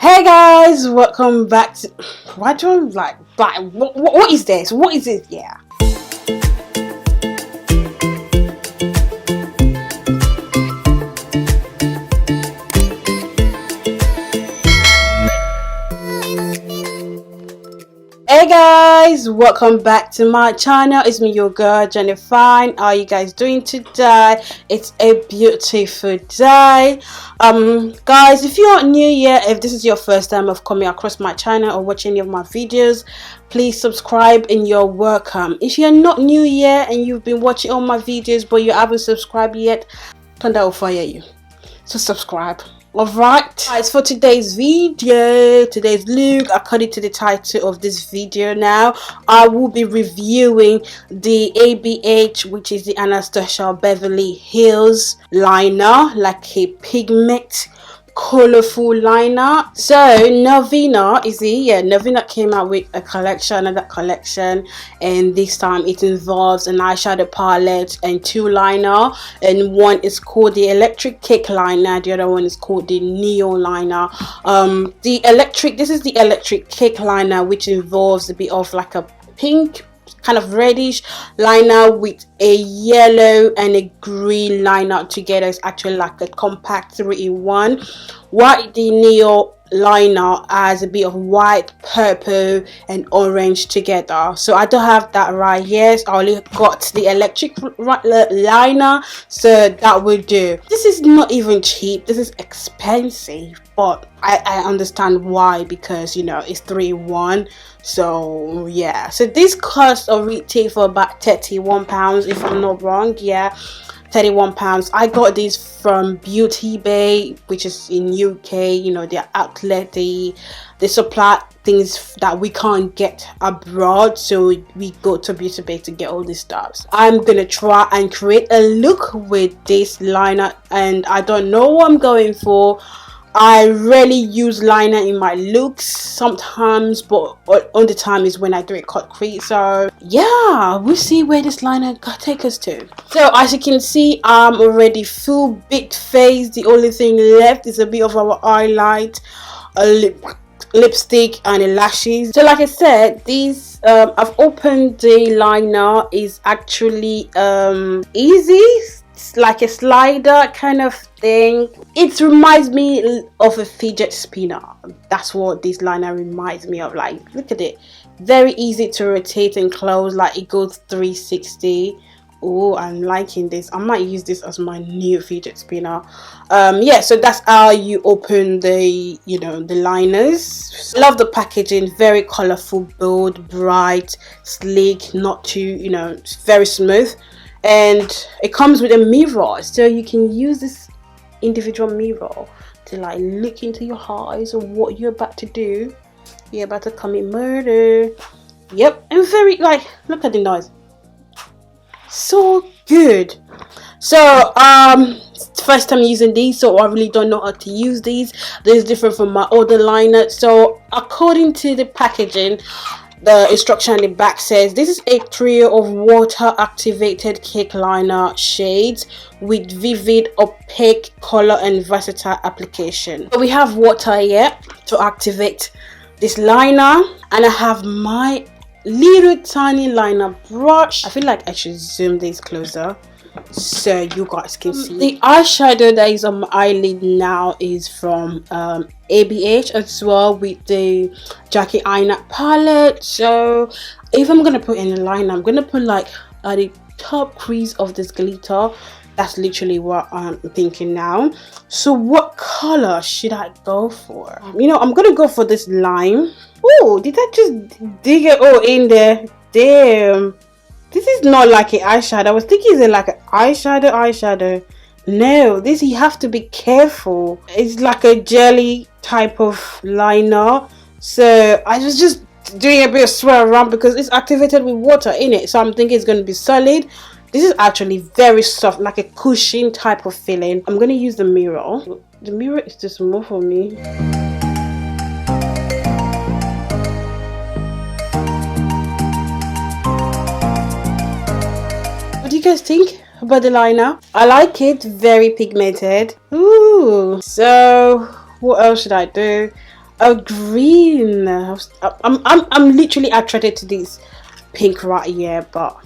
Hey guys, welcome back to why do I like what is this? What is it? Yeah. Hey guys, welcome back to my channel. It's me, your girl Jennifer. How are you guys doing today? It's a beautiful day. Guys, if you're new here, if this is your first time of coming across my channel or watching any of my videos, please subscribe and you're welcome. If you're not new here and you've been watching all my videos but you haven't subscribed yet, thunder will fire you, so subscribe. Alright guys, for today's video, today's look, according to the title of this video now, I will be reviewing the ABH, which is the Anastasia Beverly Hills liner, like a pigment colorful liner. So NORVINA NORVINA came out with a collection, another collection, and this time it involves an eyeshadow palette and two liner, and one is called the electric cake liner, the other one is called the neon liner. This is the electric cake liner, which involves a bit of like a pink kind of reddish liner with a yellow and a green liner together. It's actually like a compact 3-in-1, while the neon liner has a bit of white, purple and orange together. So I don't have that right here. I only got the electric liner, so that will do. This is not even cheap, this is expensive, but I understand why, because you know it's 3-in-1. So yeah, so this cost of retail for about £31 if I'm not wrong. Yeah, £31. I got this from Beauty Bay, which is in UK. You know, their outlet, they supply things that we can't get abroad, so we go to Beauty Bay to get all these stuff. I'm gonna try and create a look with this liner, and I don't know what I'm going for. I rarely use liner in my looks sometimes, but on the time is when I do it concrete. So yeah, we'll see where this liner take us to. So as you can see, I'm already full big face. The only thing left is a bit of our highlight, a lipstick and a lashes. So like I said, these I've opened the liner, is actually easy. It's like a slider kind of thing. It reminds me of a fidget spinner. That's what this liner reminds me of. Like, look at it, very easy to rotate and close, like it goes 360. Oh, I'm liking this. I might use this as my new fidget spinner. Yeah, so that's how you open the, you know, the liners. Love the packaging, very colorful, bold, bright, sleek, not too, you know, very smooth. And it comes with a mirror, so you can use this individual mirror to like look into your eyes and what you're about to do. You're about to commit murder. Yep, and very, like, look at the noise, so good. So first time using these, so I really don't know how to use these. This is different from my other liner. So according to the packaging, the instruction on the back says this is a trio of water activated cake liner shades with vivid opaque color and versatile application. So we have water here to activate this liner, and I have my little tiny liner brush. I feel like I should zoom this closer so you guys can see. The eyeshadow that is on my eyelid now is from ABH as well, with the Jackie Eyeliner palette. So if I'm gonna put in a liner, I'm gonna put like at the top crease of this glitter. That's literally what I'm thinking now. So what color should I go for? You know, I'm gonna go for this lime. Oh, did I just dig it all in there? Damn, this is not like an eyeshadow. I was thinking it's like an eyeshadow. No, this, you have to be careful. It's like a jelly type of liner. So I was just doing a bit of swirl around because it's activated with water in it. So I'm thinking it's going to be solid. This is actually very soft, like a cushion type of feeling. I'm going to use the mirror. The mirror is too small for me. What do you guys think about the liner? I like it, very pigmented. Ooh, so what else should I do? a green. I'm literally attracted to this pink right here, but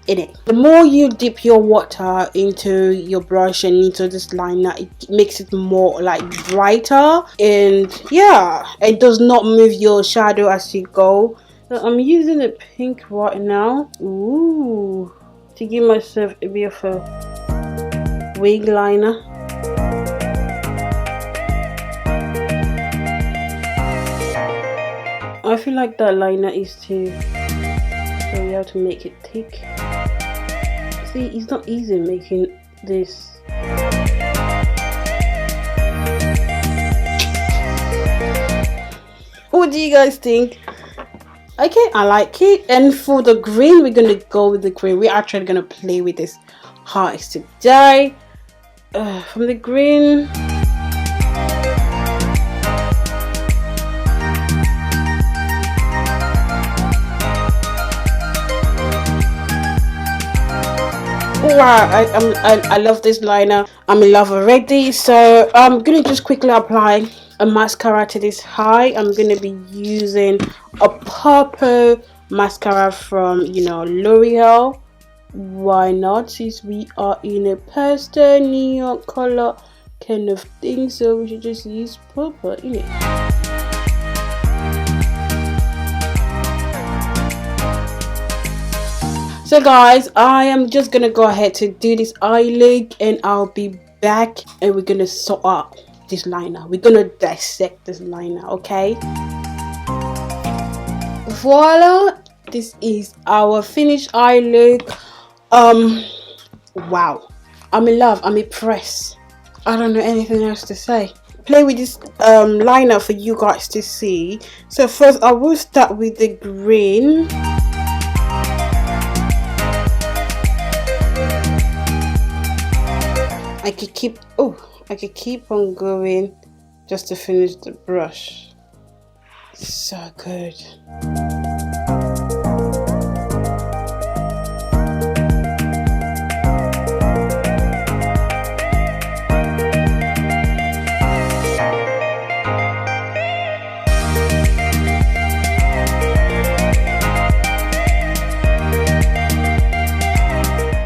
in it, the more you dip your water into your brush and into this liner, it makes it more like brighter, and yeah, it does not move your shadow as you go. So I'm using the pink right now, ooh, to give myself a bit of a wing liner. I feel like that liner is too, so we have to make it thick. See, it's not easy making this. What do you guys think? Okay, I like it. And for the green, we're gonna go with the green. We're actually gonna play with this hearts today. From the green, wow, I love this liner. I'm in love already. So I'm gonna just quickly apply a mascara to this eye. I'm gonna be using a purple mascara from, you know, L'Oreal. Why not, since we are in a pastel neon color kind of thing, so we should just use purple in it. So guys, I am just gonna go ahead to do this eye look, and I'll be back and we're gonna sort out this liner. We're gonna dissect this liner, okay? Voila, this is our finished eye look. Wow, I'm in love. I'm impressed. I don't know anything else to say. Play with this liner for you guys to see. So first I will start with the green. I could keep on going just to finish the brush. So good.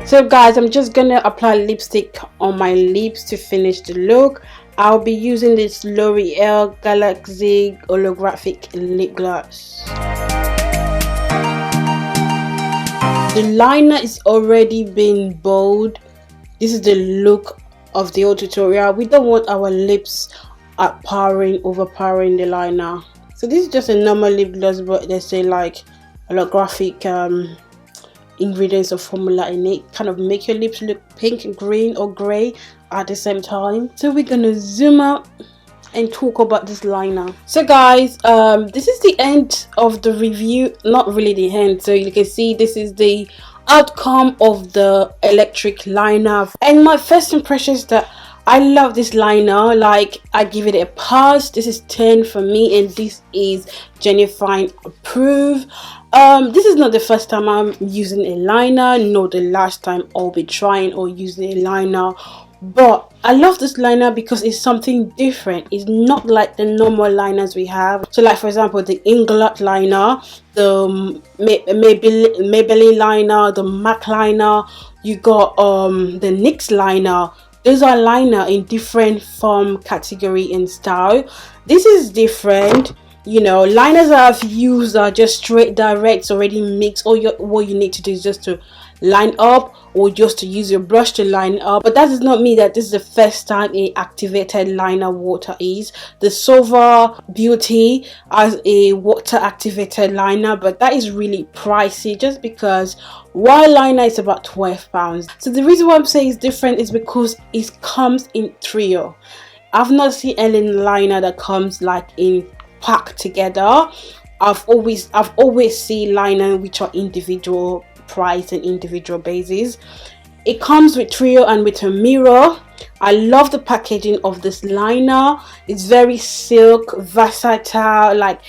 So guys, I'm just gonna apply lipstick on my lips to finish the look. I'll be using this L'Oreal Galaxy holographic lip gloss. The liner is already been bold. This is the look of the whole tutorial. We don't want our lips overpowering the liner. So this is just a normal lip gloss, but they say like holographic ingredients or formula in it, kind of make your lips look pink, green or gray at the same time. So we're gonna zoom out and talk about this liner. So guys, this is the end of the review. Not really the end, so you can see this is the outcome of the electric liner, and my first impression is that I love this liner. Like, I give it a pass. This is 10 for me, and this is Fine approved. This is not the first time I'm using a liner, nor the last time I'll be trying or using a liner, but I love this liner because it's something different. It's not like the normal liners we have. So like for example, the Inglot liner, the Maybelline liner, the MAC liner, you got the NYX liner. Those are liner in different form, category and style. This is different. You know, liners I've used are just straight direct, already mixed. What you need to do is just to line up, or just to use your brush to line up. But that does not mean that this is the first time a activated liner water is. The Sova Beauty has a water activated liner, but that is really pricey, just because one liner is about £12. So the reason why I'm saying it's different is because it comes in trio. I've not seen any liner that comes like in pack together. I've always seen liner which are individual price and individual basis. It comes with trio and with a mirror. I love the packaging of this liner. It's very silk, versatile, like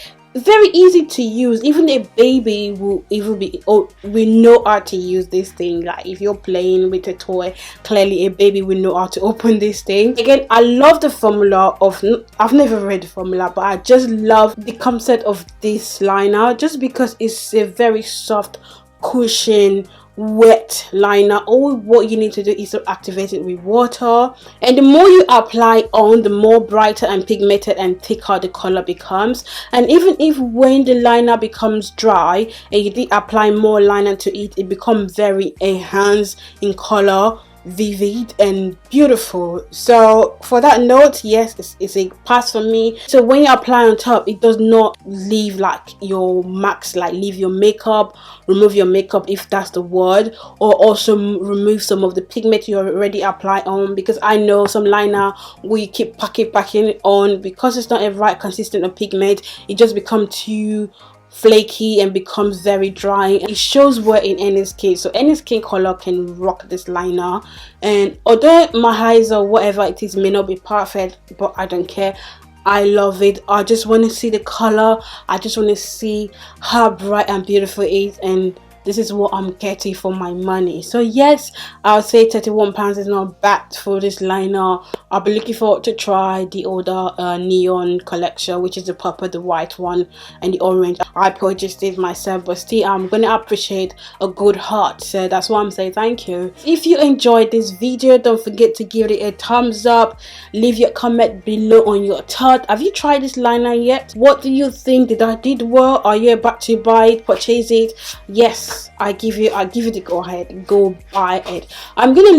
very easy to use. Even a baby will even be, oh, we know how to use this thing. Like if you're playing with a toy, clearly a baby will know how to open this thing. Again, I love the formula of, I've never read the formula, but I just love the concept of this liner, just because it's a very soft cushion wet liner. All what you need to do is to activate it with water, and the more you apply on, the more brighter and pigmented and thicker the color becomes. And even if when the liner becomes dry and you did apply more liner to it, it becomes very enhanced in color, vivid and beautiful. So for that note, yes, it's a pass for me. So when you apply on top, it does not leave like your marks, like leave your makeup, remove your makeup if that's the word, or also remove some of the pigment you already apply on, because I know some liner we keep packing it on, because it's not a right consistent of pigment, it just becomes too flaky and becomes very dry. It shows well in any skin, so any skin color can rock this liner. And although my eyes or whatever it is may not be perfect, but I don't care, I love it. I just want to see the color, I just want to see how bright and beautiful it is, and this is what I'm getting for my money. So yes, I'll say £31 is not bad for this liner. I'll be looking forward to try the other neon collection, which is the purple, the white one and the orange. I purchased it myself, but still I'm gonna appreciate a good heart, so that's why I'm saying thank you. If you enjoyed this video, don't forget to give it a thumbs up, leave your comment below on your thought. Have you tried this liner yet? What do you think? Did I did well? Are you about to buy it, purchase it? Yes, I give you the go ahead, go buy it. I'm gonna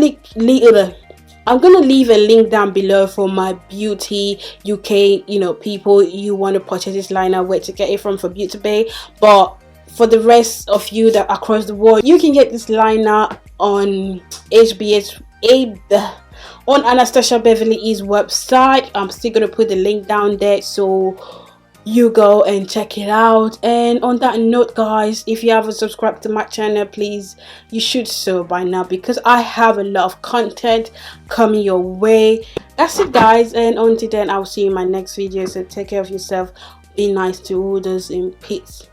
leave a link down below for my beauty UK, you know, people you want to purchase this liner, where to get it from for Beauty Bay. But for the rest of you that are across the world, you can get this liner on ABH, on Anastasia Beverly Hills website. I'm still gonna put the link down there, so you go and check it out. And on that note, guys, if you haven't subscribed to my channel, please, you should so by now, because I have a lot of content coming your way. That's it, guys, and until then, I'll see you in my next video. So take care of yourself, be nice to others, and peace.